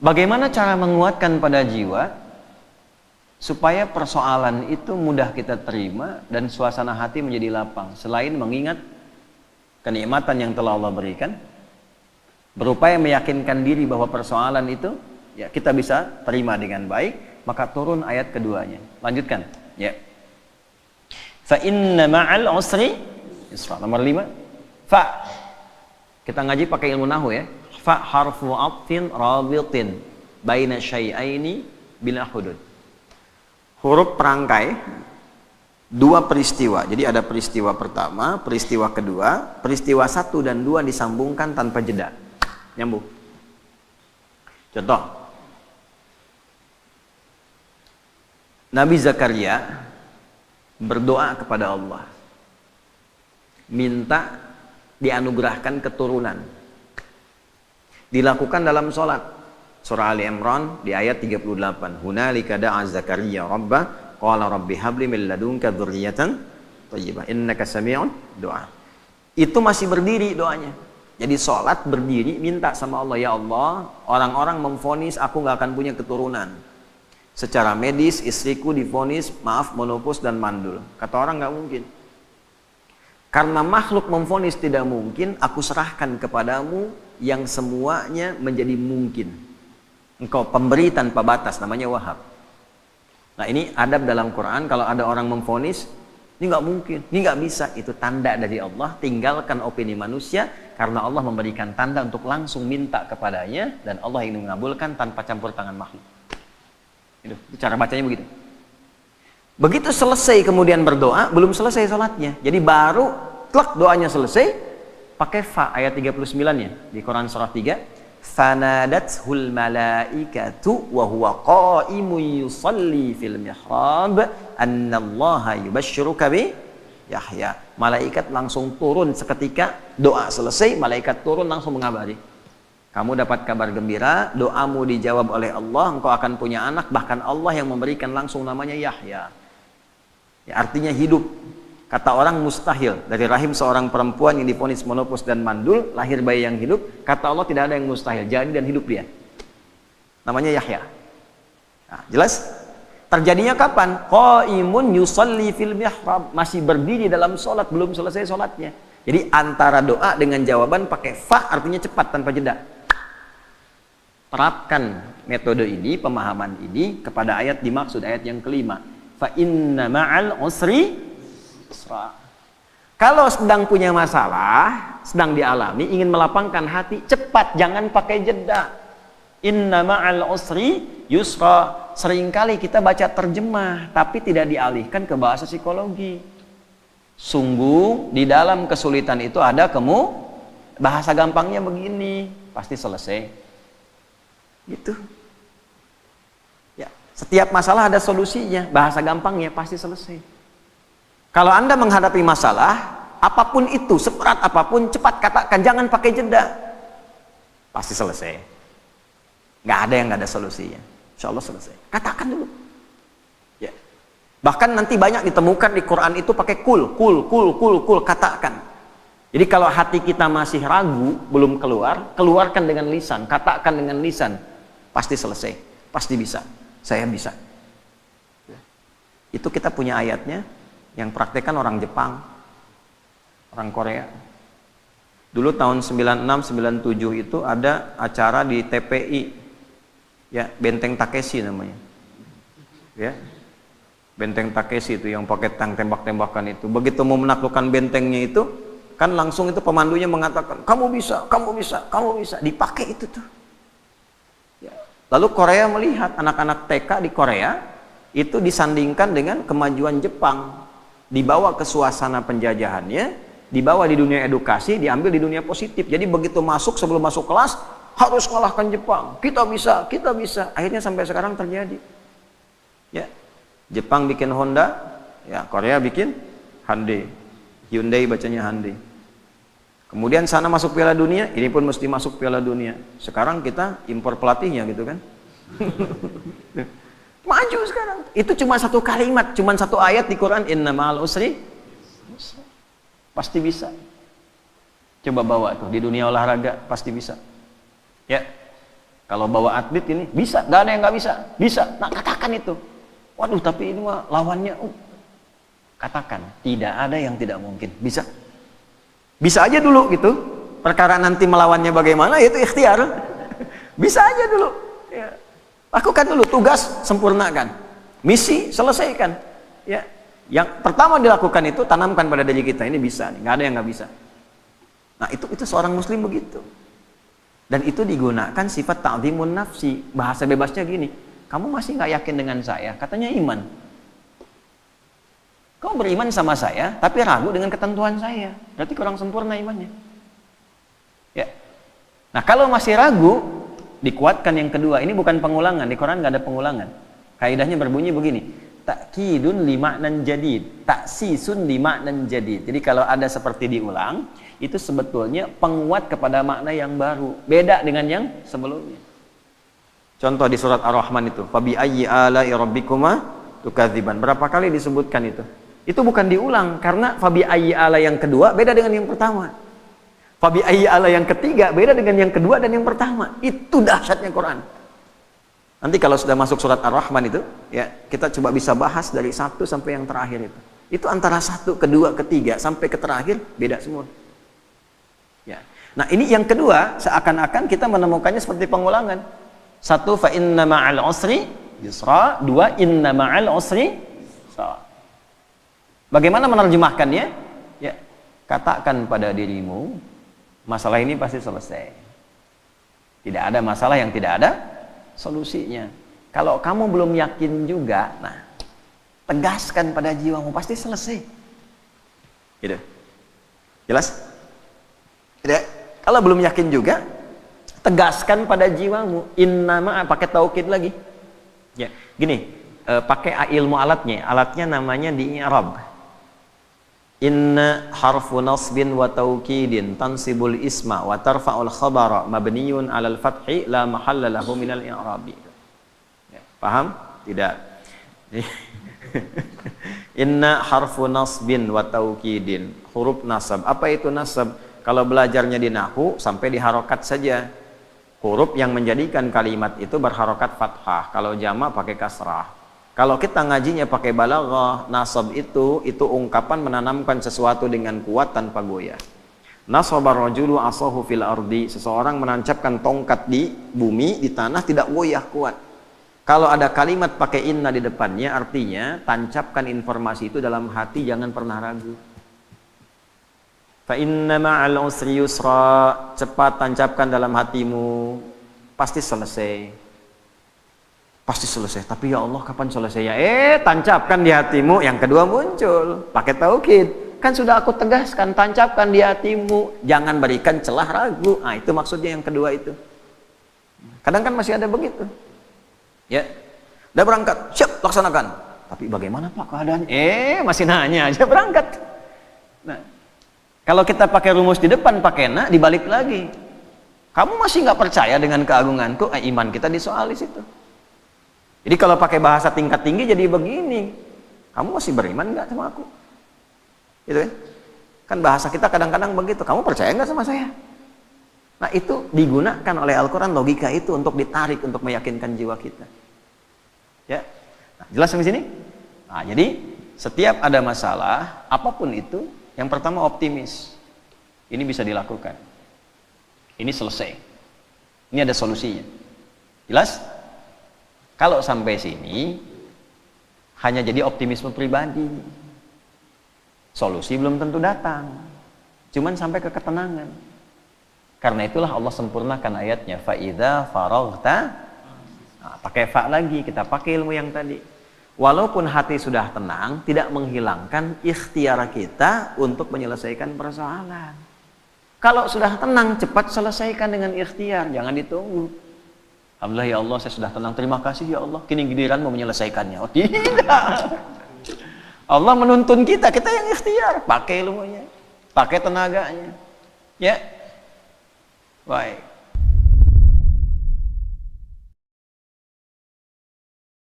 Bagaimana cara menguatkan pada jiwa supaya persoalan itu mudah kita terima dan suasana hati menjadi lapang, selain mengingat kenikmatan yang telah Allah berikan, berupaya meyakinkan diri bahwa persoalan itu ya kita bisa terima dengan baik, maka turun ayat keduanya. Lanjutkan ya. Fa inna ma'al usri yusra. Nomor 5. Fa. Kita ngaji pakai ilmu nahwu ya. Fa harfu atfin rabitin baina syai'aini bila hudud. Huruf perangkai dua peristiwa. Jadi ada peristiwa pertama, peristiwa kedua, peristiwa 1 dan 2 disambungkan tanpa jeda. Nyambung. Contoh. Nabi Zakaria berdoa kepada Allah, minta dianugerahkan keturunan. Dilakukan dalam sholat. Surah Ali Imran di ayat 38. Hunalika da'a Zakaria rabbah qala rabbi habli min ladunka dzurriyyatan thayyibah innaka sami'un du'a. Itu masih berdiri doanya. Jadi sholat berdiri minta sama Allah, ya Allah, orang-orang memvonis aku nggak akan punya keturunan. Secara medis istriku divonis maaf menopause dan mandul. Kata orang nggak mungkin. Karena makhluk memvonis tidak mungkin, aku serahkan kepadamu yang semuanya menjadi mungkin. Engkau pemberi tanpa batas, namanya Wahhab. Nah ini adab dalam Quran, kalau ada orang memvonis, ini nggak mungkin, ini nggak bisa, itu tanda dari Allah. Tinggalkan opini manusia, karena Allah memberikan tanda untuk langsung minta kepadanya, dan Allah ingin mengabulkan tanpa campur tangan makhluk. Itu cara bacanya begitu. Begitu selesai kemudian berdoa, belum selesai sholatnya. Jadi baru klak doanya selesai, pakai fa ayat 39-nya di Quran surah 3. Fanadathul malaikatu wa huwa qa'imun yusalli fil mihrab annallaha yubashshiruka bi Yahya. Malaikat langsung turun seketika doa selesai, malaikat turun langsung mengabari. Kamu dapat kabar gembira, doamu dijawab oleh Allah, engkau akan punya anak, bahkan Allah yang memberikan langsung namanya Yahya. Ya, artinya hidup. Kata orang mustahil dari rahim seorang perempuan yang divonis menopause dan mandul lahir bayi yang hidup. Kata Allah tidak ada yang mustahil, jadi dan hidup dia. Namanya Yahya. Nah, jelas? Terjadinya kapan? Qaimun yusalli fil mihrab, masih berdiri dalam sholat, belum selesai sholatnya. Jadi antara doa dengan jawaban pakai fa artinya cepat tanpa jeda. Terapkan metode ini, pemahaman ini kepada ayat dimaksud, ayat yang kelima. Fa inna ma'al usri yusra. Kalau sedang punya masalah, sedang dialami, ingin melapangkan hati, cepat, jangan pakai jeda. Inna ma'al usri yusra. Seringkali kita baca terjemah, tapi tidak dialihkan ke bahasa psikologi. Sungguh di dalam kesulitan itu ada bahasa gampangnya begini, pasti selesai. Gitu. Setiap masalah ada solusinya, bahasa gampangnya pasti selesai. Kalau Anda menghadapi masalah, apapun itu, seberat apapun, cepat katakan, jangan pakai jeda. Pasti selesai. Nggak ada yang nggak ada solusinya. Insya Allah selesai. Katakan dulu. Ya. Bahkan nanti banyak ditemukan di Quran itu pakai kul, katakan. Jadi kalau hati kita masih ragu, belum keluar, keluarkan dengan lisan, katakan dengan lisan. Pasti selesai, pasti bisa. Saya bisa. Itu kita punya ayatnya, yang praktekkan orang Jepang, orang Korea. Dulu tahun 96-97 itu ada acara di TPI, ya Benteng Takeshi namanya. Ya, Benteng Takeshi itu yang pakai tank tembak-tembakan itu. Begitu mau menaklukkan bentengnya itu, kan langsung itu pemandunya mengatakan, kamu bisa, kamu bisa, kamu bisa. Dipakai itu tuh. Lalu Korea melihat anak-anak TK di Korea itu disandingkan dengan kemajuan Jepang, dibawa ke suasana penjajahannya, dibawa di dunia edukasi, diambil di dunia positif. Jadi begitu masuk, sebelum masuk kelas harus mengalahkan Jepang. Kita bisa, kita bisa. Akhirnya sampai sekarang terjadi. Ya, Jepang bikin Honda, ya Korea bikin Hyundai. Hyundai bacanya Hyundai. Kemudian sana masuk Piala Dunia, ini pun mesti masuk Piala Dunia. Sekarang kita impor pelatihnya gitu kan. Maju sekarang. Itu cuma satu kalimat, cuma satu ayat di Quran, inna ma'al usri. Pasti bisa. Coba bawa tuh di dunia olahraga, pasti bisa. Ya. Kalau bawa atlet ini bisa, nggak ada yang nggak bisa, bisa. Nah katakan itu. Waduh, tapi ini mah lawannya. Katakan, tidak ada yang tidak mungkin. Bisa, bisa aja dulu gitu. Perkara nanti melawannya bagaimana, itu ikhtiar. Bisa aja dulu. Ya. Lakukan dulu, tugas sempurnakan, misi selesaikan. Ya. Yang pertama dilakukan itu tanamkan pada diri kita, ini bisa, nggak ada yang nggak bisa. Nah itu seorang muslim begitu. Dan itu digunakan sifat ta'zimun nafsi. Bahasa bebasnya gini, kamu masih nggak yakin dengan saya? Katanya iman. Kau beriman sama saya, tapi ragu dengan ketentuan saya. Berarti kurang sempurna imannya. Ya. Nah kalau masih ragu, dikuatkan yang kedua. Ini bukan pengulangan, di Quran nggak ada pengulangan. Kaidahnya berbunyi begini. Takkidun limaknan jadid, taksisun limaknan jadid. Jadi kalau ada seperti diulang, itu sebetulnya penguat kepada makna yang baru, beda dengan yang sebelumnya. Contoh di surat Ar-Rahman itu, fabi ayyi ala'i rabbikuma tukadziban. Berapa kali disebutkan itu? Itu bukan diulang, karena fabi ayyi ala yang kedua beda dengan yang pertama. Fabi ayyi ala yang ketiga beda dengan yang kedua dan yang pertama. Itu dahsyatnya Quran. Nanti kalau sudah masuk surat Ar-Rahman itu, ya kita coba bisa bahas dari satu sampai yang terakhir itu. Itu antara satu, kedua, ketiga sampai ke terakhir beda semua. Ya. Nah ini yang kedua, seakan-akan kita menemukannya seperti pengulangan. Satu, fa inna ma'al usri yusra. Dua, inna ma'al usri yusra. Bagaimana menerjemahkannya? Ya, katakan pada dirimu, masalah ini pasti selesai. Tidak ada masalah yang tidak ada solusinya. Kalau kamu belum yakin juga, nah tegaskan pada jiwamu, pasti selesai. Gitu. Jelas? Tidak. Kalau belum yakin juga, tegaskan pada jiwamu. Innama, pakai taukid lagi. Ya, gini, pakai ilmu alatnya. Alatnya namanya di i'rab. Inna harfu nasbin wa taukidin tansibul isma wa tarfa'ul khabara mabniyun 'alal fathi la mahalla lahu minal i'rabi. Ya, paham? Tidak. Inna harfu nasbin wa taukidin, huruf nasab. Apa itu nasab? Kalau belajarnya di nahwu sampai di harokat saja. Huruf yang menjadikan kalimat itu berharokat fathah. Kalau jamak pakai kasrah. Kalau kita ngajinya pakai balaghah, nasab itu ungkapan menanamkan sesuatu dengan kuat tanpa goyah. Nasabar rajulu asahu fil ardi, seseorang menancapkan tongkat di bumi, di tanah, tidak goyah, kuat. Kalau ada kalimat pakai inna di depannya, artinya tancapkan informasi itu dalam hati, jangan pernah ragu. Fa inna ma'al usri yusra, cepat tancapkan dalam hatimu, pasti selesai. Pasti selesai, tapi ya Allah kapan selesainya? Tancapkan di hatimu. Yang kedua muncul, pakai taukid. Kan sudah aku tegaskan, tancapkan di hatimu, jangan berikan celah ragu. Nah itu maksudnya yang kedua itu. Kadang kan masih ada begitu. Ya, udah berangkat, siap laksanakan. Tapi bagaimana Pak keadaannya? Masih nanya aja, berangkat. Nah, kalau kita pakai rumus di depan, pakai na, dibalik lagi. Kamu masih nggak percaya dengan keagunganku? Iman kita disoal di situ. Jadi kalau pakai bahasa tingkat tinggi jadi begini, kamu masih beriman nggak sama aku? Gitu kan? Kan bahasa kita kadang-kadang begitu, kamu percaya nggak sama saya? Nah itu digunakan oleh Al-Quran, logika itu untuk ditarik, untuk meyakinkan jiwa kita. Ya, nah, jelas sampai sini? Nah jadi setiap ada masalah, apapun itu, yang pertama optimis. Ini bisa dilakukan. Ini selesai. Ini ada solusinya. Jelas? Kalau sampai sini hanya jadi optimisme pribadi, solusi belum tentu datang, cuman sampai ke ketenangan. Karena itulah Allah sempurnakan ayatnya, fa'idha faraghta. Nah, pakai fa lagi, kita pakai ilmu yang tadi. Walaupun hati sudah tenang, tidak menghilangkan ikhtiar kita untuk menyelesaikan persoalan. Kalau sudah tenang, cepat selesaikan dengan ikhtiar, jangan ditunggu. Alhamdulillah ya Allah, saya sudah tenang, terima kasih ya Allah, kini giliran mau menyelesaikannya. Oh tidak, Allah menuntun kita yang ikhtiar, pakai ilmunya, pakai tenaganya. Ya, baik.